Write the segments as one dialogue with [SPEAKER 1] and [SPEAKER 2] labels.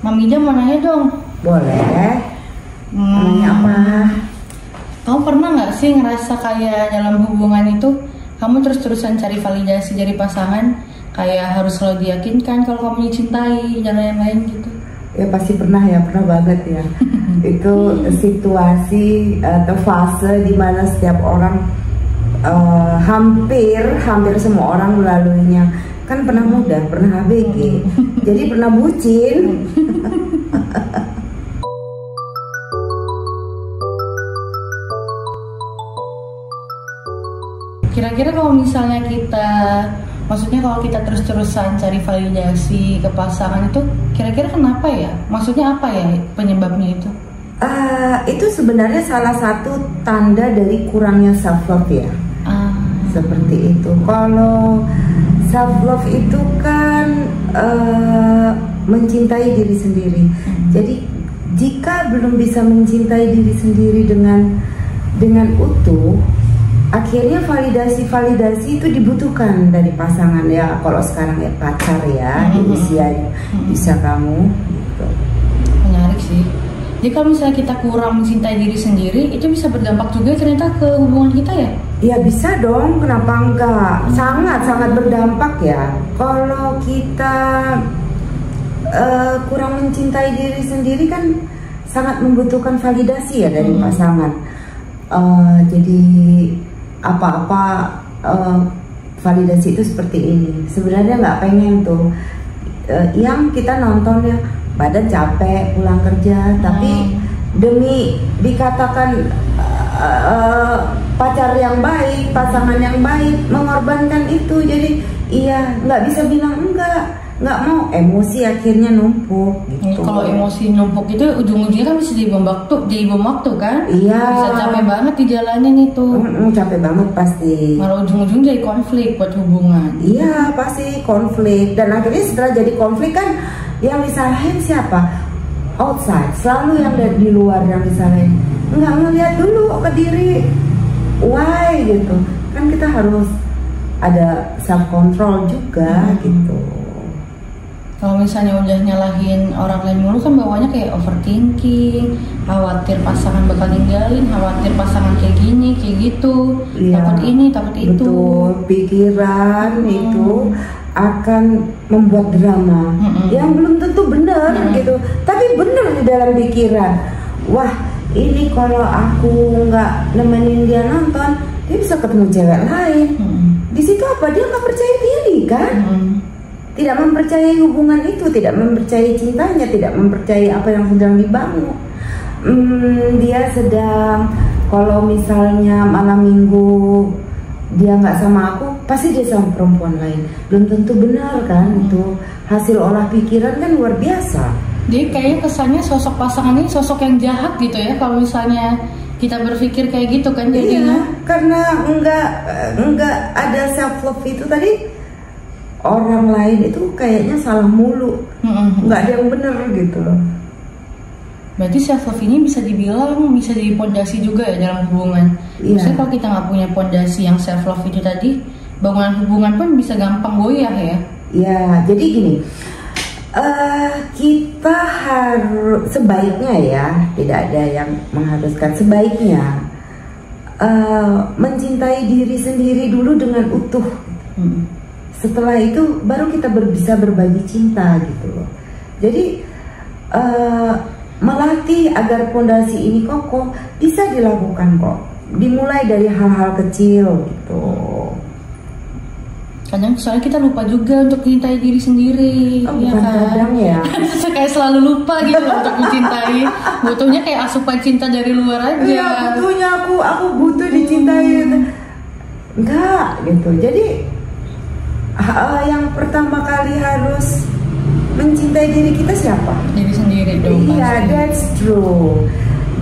[SPEAKER 1] Mami Jam mau nanya dong.
[SPEAKER 2] Boleh. Nanya apa?
[SPEAKER 1] Kamu pernah nggak sih ngerasa kayak dalam hubungan itu kamu terus-terusan cari validasi dari pasangan, kayak harus selalu diyakinkan kalau kamu dicintai dan lain-lain gitu?
[SPEAKER 2] Ya pasti pernah ya, pernah banget ya. Itu situasi atau fase dimana setiap orang hampir semua orang melaluinya. Kan pernah muda, pernah ABG, jadi pernah bucin.
[SPEAKER 1] Kira-kira kalau misalnya maksudnya kalau kita terus-terusan cari validasi ke pasangan itu, kira-kira kenapa ya? Maksudnya apa ya penyebabnya itu?
[SPEAKER 2] Itu sebenarnya salah satu tanda dari kurangnya self love ya. Seperti itu. Kalau self love itu kan mencintai diri sendiri. Jadi jika belum bisa mencintai diri sendiri dengan utuh, akhirnya validasi itu dibutuhkan dari pasangan ya. Kalau sekarang ya pacar ya, di usia kamu gitu.
[SPEAKER 1] Menarik sih. Jadi kalau misalnya kita kurang mencintai diri sendiri, itu bisa berdampak juga ternyata ke hubungan kita ya?
[SPEAKER 2] Ya bisa dong, kenapa enggak? Sangat berdampak ya. Kalau kita kurang mencintai diri sendiri kan sangat membutuhkan validasi ya dari pasangan. Jadi apa-apa validasi itu seperti ini. Sebenarnya nggak pengen tuh yang kita nonton ya, badan capek pulang kerja, tapi demi dikatakan pacar yang baik, pasangan yang baik, mengorbankan itu. Jadi iya, nggak bisa bilang nggak mau, emosi akhirnya numpuk gitu.
[SPEAKER 1] Kalau emosi numpuk itu ujung-ujungnya kan bisa jadi bom waktu kan?
[SPEAKER 2] Iya.
[SPEAKER 1] Bisa capek banget di jalanin itu.
[SPEAKER 2] Capek banget pasti.
[SPEAKER 1] Malah ujung-ujung jadi konflik buat hubungan.
[SPEAKER 2] Iya pasti konflik, dan akhirnya setelah jadi konflik kan yang disalahin siapa? Outside, selalu yang dari di luar yang disalahin. Nggak ngeliat dulu ke diri, why gitu. Kan kita harus ada self control juga gitu.
[SPEAKER 1] Kalau misalnya udah nyalahin orang lain mulu kan bawaannya kayak overthinking, khawatir pasangan bakal ninggalin, khawatir pasangan kayak gini, kayak gitu,
[SPEAKER 2] Iya,
[SPEAKER 1] takut ini, takut itu.
[SPEAKER 2] Betul, pikiran itu akan membuat drama yang belum tentu benar gitu, tapi benar di dalam pikiran. Wah, ini kalau aku nggak nemenin dia nonton, dia bisa ketemu cewek lain. Di situ apa? Dia nggak percaya diri kan? Tidak mempercayai hubungan itu, tidak mempercayai cintanya, tidak mempercayai apa yang sedang dibangun. Dia sedang, kalau misalnya malam minggu dia nggak sama aku, pasti dia sama perempuan lain. Belum tentu benar kan? Itu hasil olah pikiran kan luar biasa.
[SPEAKER 1] Jadi kayaknya kesannya sosok pasangan ini sosok yang jahat gitu ya, kalau misalnya kita berpikir kayak gitu kan jadinya.
[SPEAKER 2] Iya, karena nggak ada self love itu tadi. Orang lain itu kayaknya salah mulu, nggak ada yang bener gitu loh.
[SPEAKER 1] Berarti self love ini bisa dibilang bisa jadi pondasi juga ya dalam hubungan. Maksudnya kalau kita nggak punya pondasi yang self love itu tadi, bangunan hubungan pun bisa gampang goyah ya.
[SPEAKER 2] Ya, jadi gini, kita harus sebaiknya ya, tidak ada yang mengharuskan, sebaiknya mencintai diri sendiri dulu dengan utuh. Setelah itu baru kita bisa berbagi cinta gitu loh. Jadi melatih agar fondasi ini kokoh bisa dilakukan kok. Dimulai dari hal-hal kecil gitu.
[SPEAKER 1] Kadang soalnya kita lupa juga untuk mencintai diri sendiri.
[SPEAKER 2] Ya kan? Kadang ya.
[SPEAKER 1] Kayak selalu lupa gitu untuk mencintai. Butuhnya kayak asupan cinta dari luar aja.
[SPEAKER 2] Iya, butuhnya aku butuh dicintai. Enggak gitu. Jadi yang pertama kali harus mencintai diri kita siapa?
[SPEAKER 1] Diri sendiri dong.
[SPEAKER 2] Iya, that's true.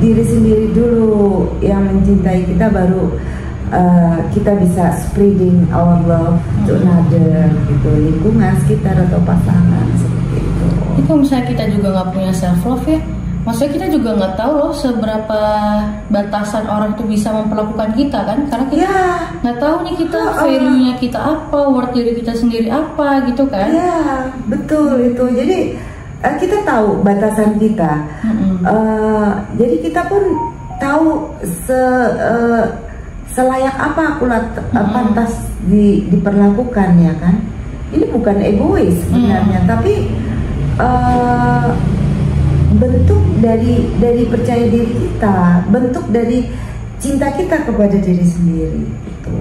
[SPEAKER 2] Diri sendiri dulu yang mencintai kita, baru kita bisa spreading our love to another gitu, lingkungan sekitar atau pasangan seperti itu.
[SPEAKER 1] Jadi kalau misalnya kita juga nggak punya self love ya, maksudnya kita juga nggak tahu loh seberapa batasan orang itu bisa memperlakukan kita kan, karena kita nggak tahu nih kita value-nya kita apa, worth diri kita sendiri apa gitu kan.
[SPEAKER 2] Iya, betul itu. Jadi kita tahu batasan kita. Jadi kita pun tahu selayak apa aku pantas diperlakukan, ya kan. Ini bukan egois sebenarnya, tapi bentuk dari percaya diri kita, bentuk dari cinta kita kepada diri sendiri. Itu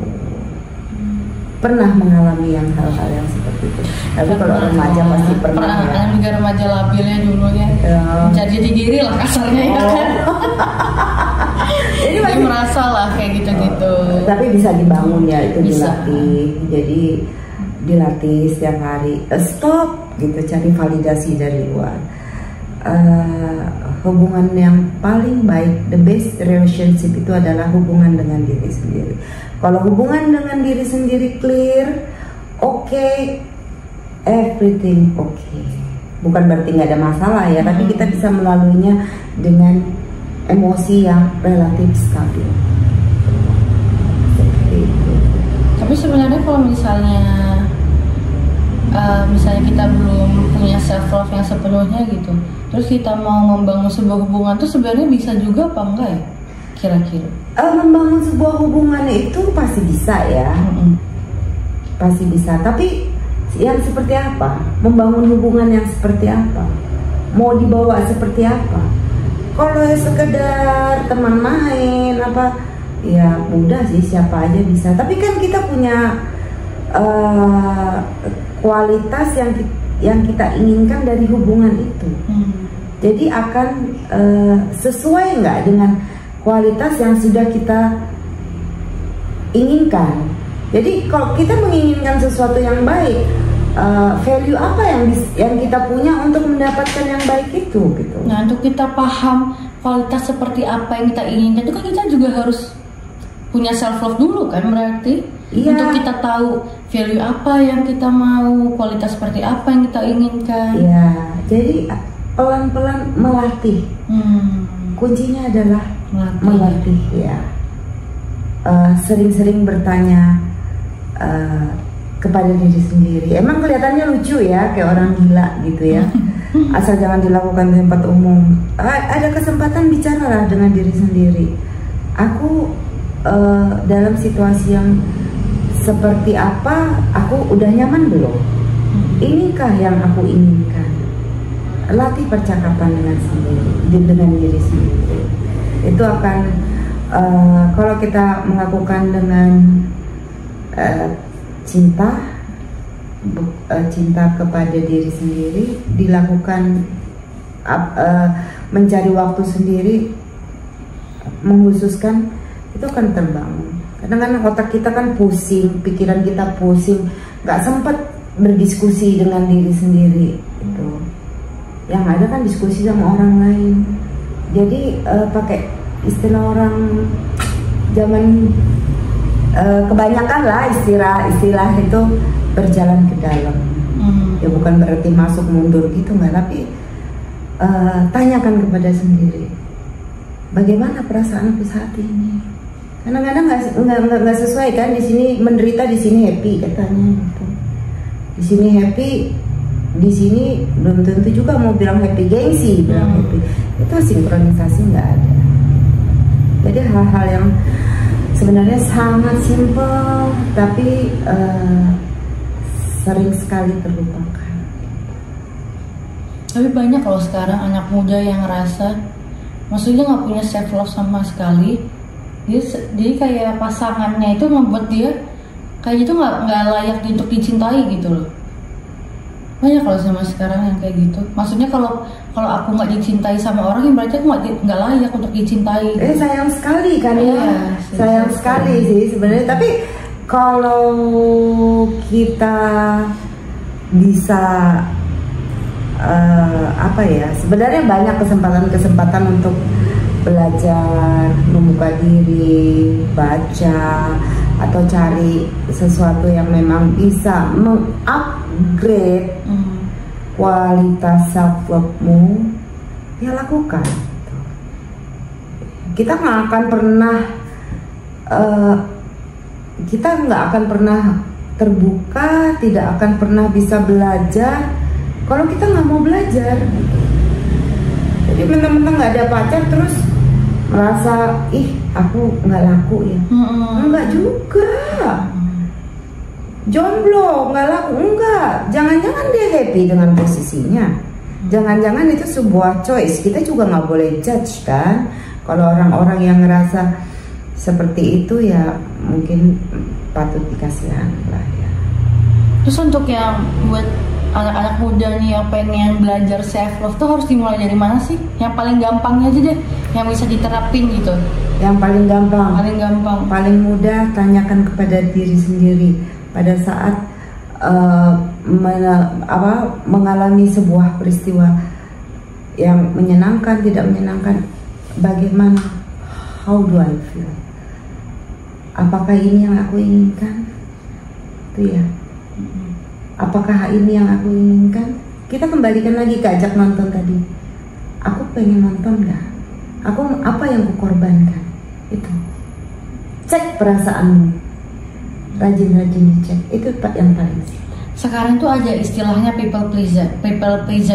[SPEAKER 2] pernah mengalami hal-hal yang seperti itu. Tapi kalau remaja pasti pernah ya.
[SPEAKER 1] Yang juga remaja labilnya dulu ya, mencari jati diri lah kasarnya ya kan. Jadi masih merasa lah kayak gitu-gitu.
[SPEAKER 2] Tapi bisa dibangun ya, itu
[SPEAKER 1] bisa.
[SPEAKER 2] dilatih. Jadi dilatih setiap hari. Stop gitu, cari validasi dari luar. Hubungan yang paling baik, the best relationship itu adalah hubungan dengan diri sendiri. Kalau hubungan dengan diri sendiri clear, okay, everything okay. Bukan berarti nggak ada masalah ya, tapi kita bisa melaluinya dengan emosi yang relatif stabil. Seperti itu.
[SPEAKER 1] Tapi sebenarnya kalau misalnya kita belum punya self love yang sepenuhnya gitu, terus kita mau membangun sebuah hubungan tuh sebenarnya bisa juga apa enggak ya kira-kira?
[SPEAKER 2] Membangun sebuah hubungan itu pasti bisa ya, pasti bisa. Tapi yang seperti apa? Membangun hubungan yang seperti apa? Mau dibawa seperti apa? Kalau sekedar teman main apa, ya mudah sih, siapa aja bisa. Tapi kan kita punya kualitas yang kita inginkan dari hubungan itu. Jadi akan sesuai nggak dengan kualitas yang sudah kita inginkan. Jadi kalau kita menginginkan sesuatu yang baik, value apa yang kita punya untuk mendapatkan yang baik itu gitu.
[SPEAKER 1] Nah, untuk kita paham kualitas seperti apa yang kita inginkan itu kan kita juga harus punya self love dulu kan, berarti untuk kita tahu value apa yang kita mau, kualitas seperti apa yang kita inginkan.
[SPEAKER 2] Iya, jadi pelan-pelan melatih. Kuncinya adalah melatih ya. Sering-sering bertanya kepada diri sendiri. Emang kelihatannya lucu ya, kayak orang gila gitu ya. Asal jangan dilakukan di tempat umum. Ada kesempatan bicaralah dengan diri sendiri. Aku dalam situasi yang seperti apa, aku udah nyaman belum? Inikah yang aku inginkan? Latih percakapan dengan diri sendiri. Itu akan kalau kita melakukan dengan cinta kepada diri sendiri, dilakukan mencari waktu sendiri, menghususkan, itu akan terbangun. Kadang-kadang otak kita kan pusing, pikiran kita pusing, nggak sempat berdiskusi dengan diri sendiri. Itu yang ada kan diskusi sama orang lain. Jadi pakai istilah orang zaman kebanyakan lah, istilah itu berjalan ke dalam. Ya bukan berarti masuk mundur gitu nggak, tapi tanyakan kepada sendiri, bagaimana perasaanku saat ini. Kadang-kadang nggak sesuai kan, di sini menderita, di sini happy katanya gitu. Di sini happy, di sini belum tentu juga mau bilang happy, gengsi bilang happy. Itu sinkronisasi nggak ada. Jadi hal-hal yang sebenarnya sangat simpel, tapi sering sekali terlupakan.
[SPEAKER 1] Tapi banyak kalau sekarang anak muda yang ngerasa, maksudnya nggak punya self love sama sekali. Jadi kayak pasangannya itu membuat dia kayak itu nggak layak untuk dicintai gitu loh. Banyak kalau sama sekarang yang kayak gitu. Maksudnya kalau aku nggak dicintai sama orang, yang berarti aku nggak layak untuk dicintai.
[SPEAKER 2] Sayang sekali kan ya, sayang sekali sih sebenarnya. Tapi kalau kita bisa apa ya, sebenarnya banyak kesempatan untuk belajar, membuka diri, baca, atau cari sesuatu yang memang bisa mengupgrade kualitas self love-mu, ya lakukan. Kita nggak akan pernah terbuka, tidak akan pernah bisa belajar kalau kita nggak mau belajar. Jadi mentang-mentang nggak ada pacar terus merasa ih aku nggak laku ya. Enggak juga. Jomblo nggak laku, enggak. Jangan-jangan dia happy dengan posisinya. Jangan-jangan itu sebuah choice. Kita juga nggak boleh judge kan. Kalau orang-orang yang ngerasa seperti itu ya mungkin patut dikasihani lah ya.
[SPEAKER 1] Terus untuk yang buat anak-anak muda nih yang pengen belajar self love tuh harus dimulai dari mana sih? Yang paling gampangnya aja deh, yang bisa diterapin gitu.
[SPEAKER 2] Yang paling gampang.
[SPEAKER 1] Paling gampang.
[SPEAKER 2] Paling mudah tanyakan kepada diri sendiri pada saat mengalami sebuah peristiwa yang menyenangkan, tidak menyenangkan. Bagaimana? How do I feel? Apakah ini yang aku inginkan? Itu ya. Apakah ini yang aku inginkan? Kita kembalikan lagi ke ajak nonton tadi. Aku pengen nonton nggak? Aku apa yang kukorbankan? Itu. Cek perasaanmu. Rajin-rajin dicek. Itu yang paling sih.
[SPEAKER 1] Sekarang tuh ada istilahnya people pleaser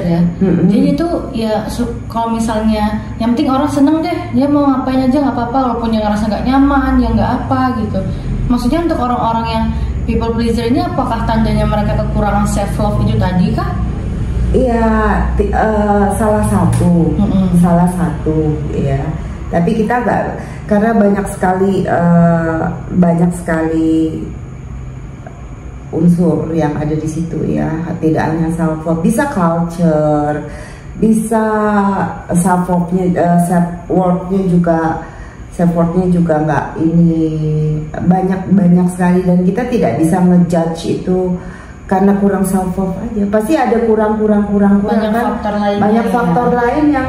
[SPEAKER 1] ya. Jadi itu ya kalau misalnya yang penting orang seneng deh, dia mau ngapain aja nggak apa-apa, walaupun dia ngerasa nggak nyaman, ya nggak apa gitu. Maksudnya untuk orang-orang yang people pleaser ini apakah tandanya mereka kekurangan self love itu tadi kah?
[SPEAKER 2] Iya, salah satu ya. Tapi kita nggak, karena banyak sekali unsur yang ada di situ ya. Tidak hanya self love, bisa culture, bisa self worth-nya juga. Self-worth-nya juga nggak ini, banyak sekali, dan kita tidak bisa ngejudge itu karena kurang self-worth aja. Pasti ada kurang
[SPEAKER 1] banyak
[SPEAKER 2] kan?
[SPEAKER 1] Faktor lainnya,
[SPEAKER 2] banyak faktor lain yang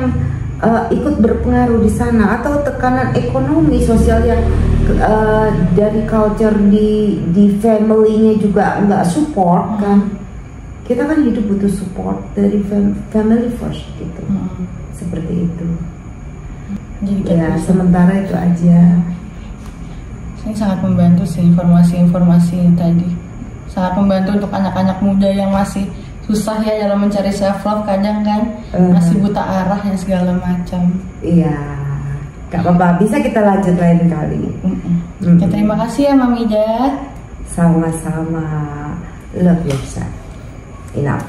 [SPEAKER 2] ikut berpengaruh di sana, atau tekanan ekonomi sosial yang dari culture di family-nya juga nggak support kan. Kita kan hidup butuh support dari family first gitu. Seperti itu.
[SPEAKER 1] Jadi
[SPEAKER 2] ya sementara itu aja.
[SPEAKER 1] Ini sangat membantu sih informasi tadi. Sangat membantu untuk anak-anak muda yang masih susah ya dalam mencari self love, kadang kan masih buta arah dan segala macam.
[SPEAKER 2] Iya, gak apa-apa, bisa kita lanjut lain kali.
[SPEAKER 1] Ya, terima kasih ya Mami Ida.
[SPEAKER 2] Sama-sama. Love yourself. Enough.